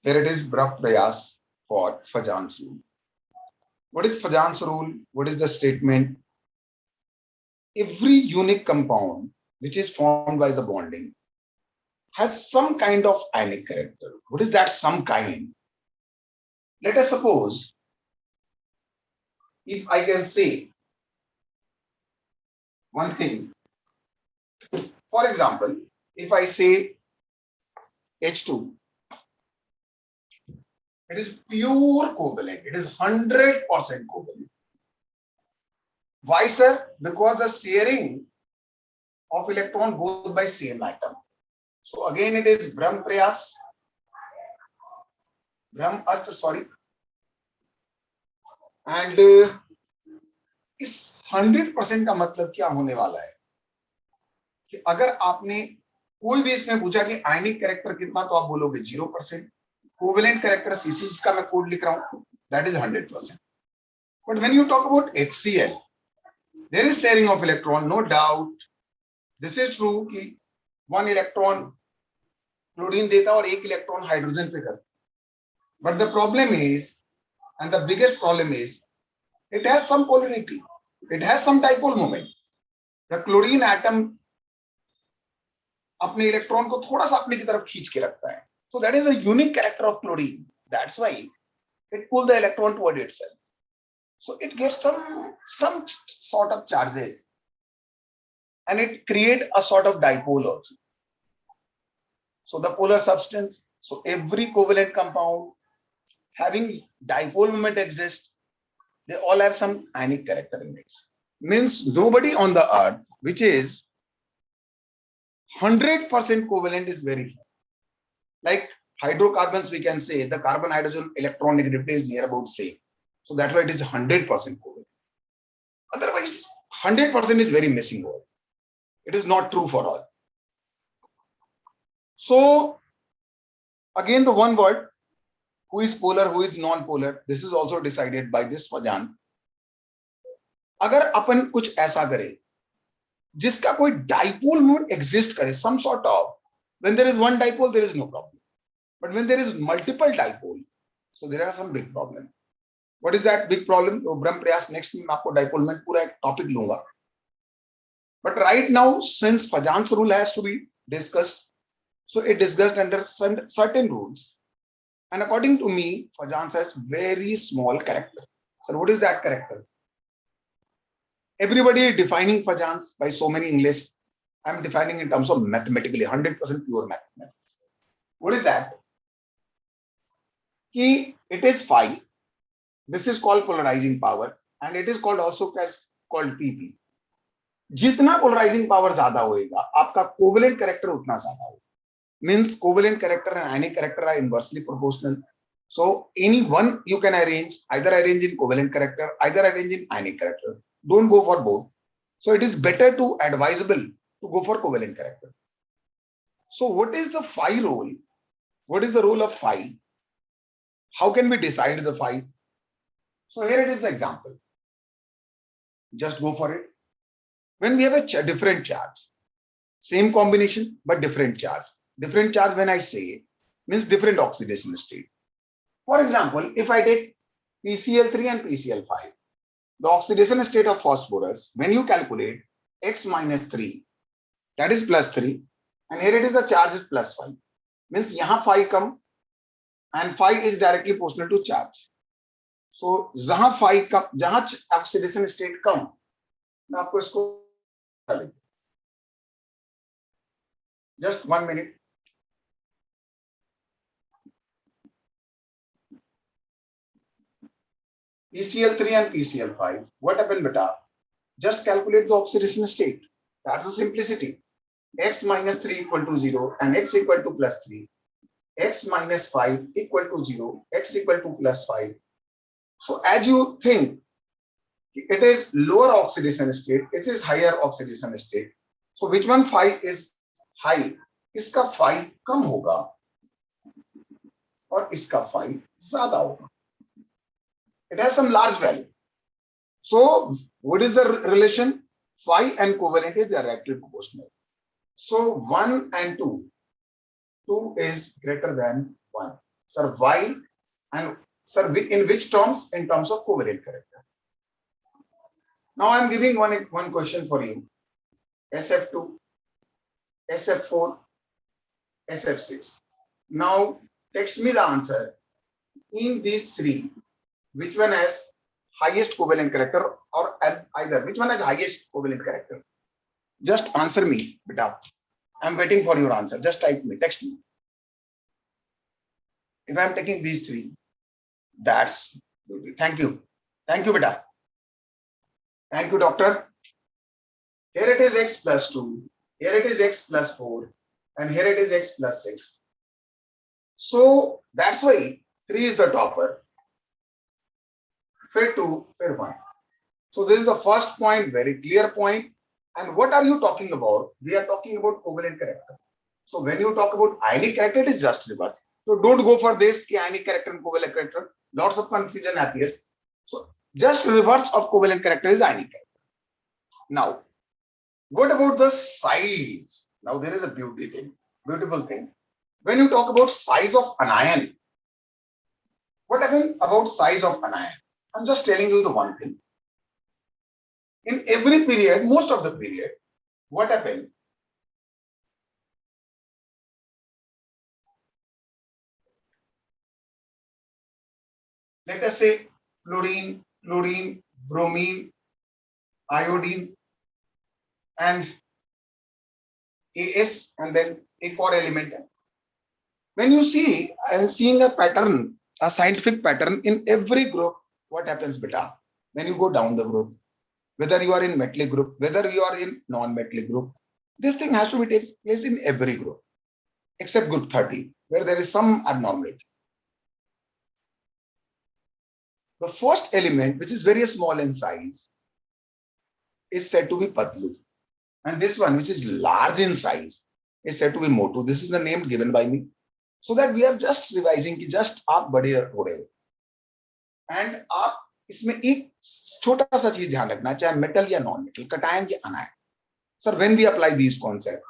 Here it is Brah Prayas for Fajan's rule. What is Fajan's rule? What is the statement? Every unique compound which is formed by the bonding has some kind of ionic character. What is that some kind? Let us suppose if I can say one thing. For example, if I say H2, it is pure covalent. It is 100% covalent. Why, sir? Because the sharing of electron both by same atom. So again, it is Brahm Prayas, Brahm Astra, sorry. And इस 100% का मतलब क्या होने वाला है कि अगर आपने कोई भी इसमें पूछा कि आयनिक कैरेक्टर कितना, तो आप बोलोगे 0%. कोवेलेंट कैरेक्टर सीसी जिसका मैं कोड लिख रहा हूं, that is 100%. But when you talk about HCl, there is sharing of electron, no doubt. This is true कि 1 इलेक्ट्रॉन क्लोरीन देता और 1 इलेक्ट्रॉन हाइड्रोजन पे करता. But the problem is, and the biggest problem is, it has some polarity, it has some dipole moment. The chlorine atom अपने electron को थोड़ा सा अपने की तरफ खींच के रखता है. So that is a unique character of chlorine. That's why it pulls the electron toward itself. So it gets some sort of charges, and it create a sort of dipole also. So the polar substance. So every covalent compound having dipole moment exists. They all have some ionic character in it. Means nobody on the earth which is 100% covalent is very few. Like hydrocarbons, we can say the carbon hydrogen electron negativity is near about same. So that's why it is 100% covalent. Otherwise, 100% is very missing word. It is not true for all. So again, the one word, who is polar, who is non-polar, this is also decided by this Fajan. अगर अपन कुछ ऐसा करें जिसका कोई dipole moment exist करे, some sort of, when there is one dipole there is no problem, but when there is multiple dipole, so there are some big problem. What is that big problem? तो ब्रह्म प्रयास next में आपको dipole moment पूरा एक topic लूंगा. But right now, since Fajan's rule has to be discussed, so it discussed under certain rules. And according to me, Fajan has very small character. So what is that character? Everybody is defining Fajans by so many English. I'm defining in terms of mathematically, 100% pure mathematics. What is that? It is phi. This is called polarizing power, and it is called also called PP. जितना polarizing power ज्यादा होएगा, आपका covalent character उतना ज्यादा होगा. Means covalent character and ionic character are inversely proportional. So any one you can arrange, either arrange in covalent character, either arrange in ionic character. Don't go for both. So it is better to advisable to go for covalent character. So what is the phi role? What is the role of phi? How can we decide the phi? So here it is the example. Just go for it. When we have a different charge, same combination but different charge. Different charge, when I say, means different oxidation state. For example, if I take PCl3 and PCl5, the oxidation state of phosphorus, when you calculate X minus 3, that is plus 3, and here it is the charge is plus 5. Means yahan phi come, and phi is directly proportional to charge. So jahan phi come, jahan oxidation state come, मैं आपको इसको just 1 minute. PCl3 and PCl5, what happened, beta? Just calculate the oxidation state. That's the simplicity. X minus 3 equal to 0 and X equal to plus 3. X minus 5 equal to 0, X equal to plus 5. So as you think, it is lower oxidation state, it is higher oxidation state. So which one phi is high? इसका phi कम होगा और इसका phi ज्यादा होगा. It has some large value. So what is the relation? Phi and covalent is directly proportional. So 1 and 2, 2 is greater than 1. Sir, why? And sir, in which terms? In terms of covalent character. Now I am giving one question for you. SF2, SF4, SF6. Now text me the answer. In these three, which one has highest covalent character, or either which one has highest covalent character? Just answer me, beta. I'm waiting for your answer. Just type me, text me. If I'm taking these three, that's thank you. Thank you, beta. Thank you, doctor. Here it is x plus 2, here it is x plus 4, and here it is x plus 6. So that's why 3 is the topper. ਫਿਰ 2, ਫਿਰ 1. So this is the first point, very clear point. And what are you talking about? We are talking about covalent character. So when you talk about ionic character, it is just reverse. So don't go for this ionic character and covalent character. Lots of confusion appears. So just reverse of covalent character is ionic character. Now, what about the size? Now there is a beautiful thing. When you talk about size of anion, what happened about size of anion? I'm just telling you the one thing. In every period, most of the period, what happened? Let us say fluorine, bromine, iodine, and AS, and then a core element. When you see, I'm seeing a pattern, a scientific pattern in every group. What happens, beta? When you go down the group, whether you are in metallic group, whether you are in non-metallic group, this thing has to be taking place in every group, except group 30, where there is some abnormality. The first element, which is very small in size, is said to be Patlu. And this one, which is large in size, is said to be Motu. This is the name given by me. So that we are just revising कि just आप बड़े हो रहे हो. And आप इसमें एक छोटा सा चीज ध्यान रखना, चाहे मेटल या नॉन मेटल, कटायन या अनायन. Sir, when we apply these concepts,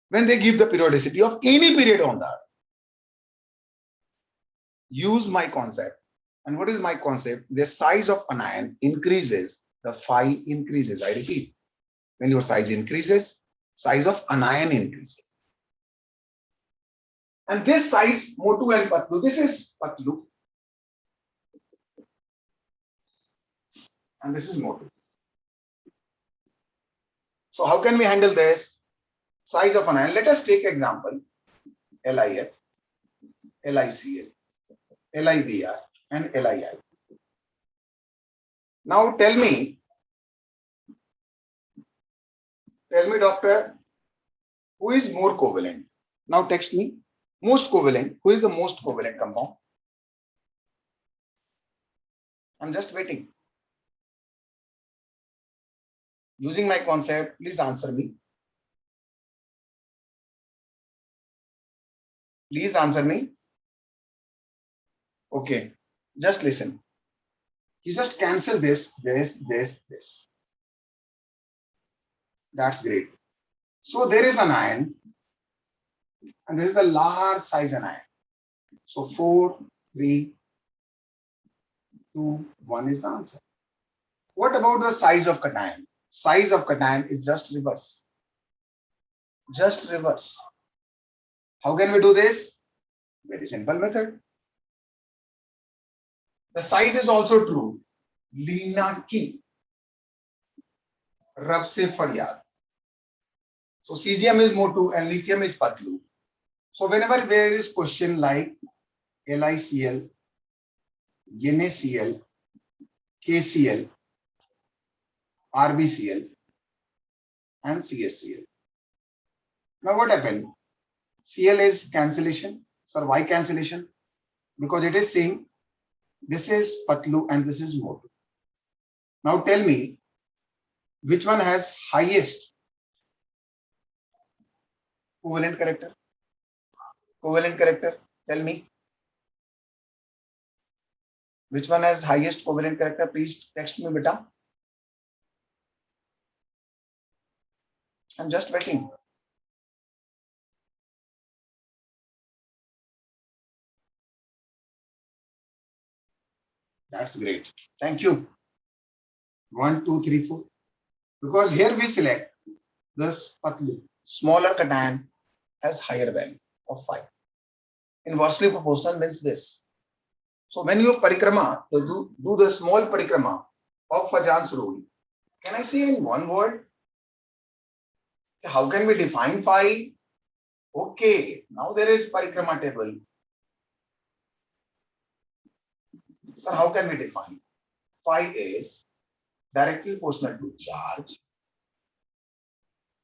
when they give the periodicity of any period on that, use my concept. And what is my concept? The size of anion increases, the phi increases. I repeat, when your size increases, size of anion increases. And this size, Motu and Patlu, this is Patlu. And this is Motu. So how can we handle this? Size of anion. Let us take example, LIF, LICL, LIBr, and LII. Now tell me, doctor, who is more covalent? Now text me, most covalent. Who is the most covalent compound? I'm just waiting. Using my concept, please answer me. Please answer me. Okay, just listen. You just cancel this. That's great. So there is an ion, and this is a large size anion. So 4, 3, 2, 1 is the answer. What about the size of cation? Size of cation is just reverse. Just reverse. How can we do this? Very simple method. The size is also true. Lina ki. Rab se faryad. So cesium is Motu and lithium is Patlu. So whenever there is question like LiCl, NaCl, KCl, RbCl, and CSCl. Now what happened? Cl is cancellation. Sir, why cancellation? Because it is saying this is Patlu and this is Motu. Now tell me, which one has highest covalent character? Covalent character, tell me. Which one has highest covalent character? Please text me, beta. I'm just waiting. That's great. Thank you. 1, 2, 3, 4. Because here we select this patli. Smaller cation has higher value of 5. Inversely proportional means this. So when you parikrama, do the small parikrama of Fajans rule. Can I say in one word? How can we define phi? Okay, now there is parikrama table. Sir, how can we define? Phi is directly proportional to charge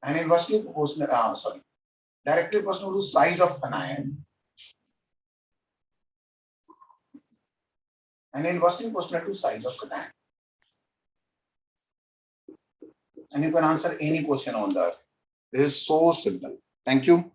and inversely proportional, directly proportional to size of anion and inversely proportional to size of cation. And you can answer any question on that. This is so simple. Thank you.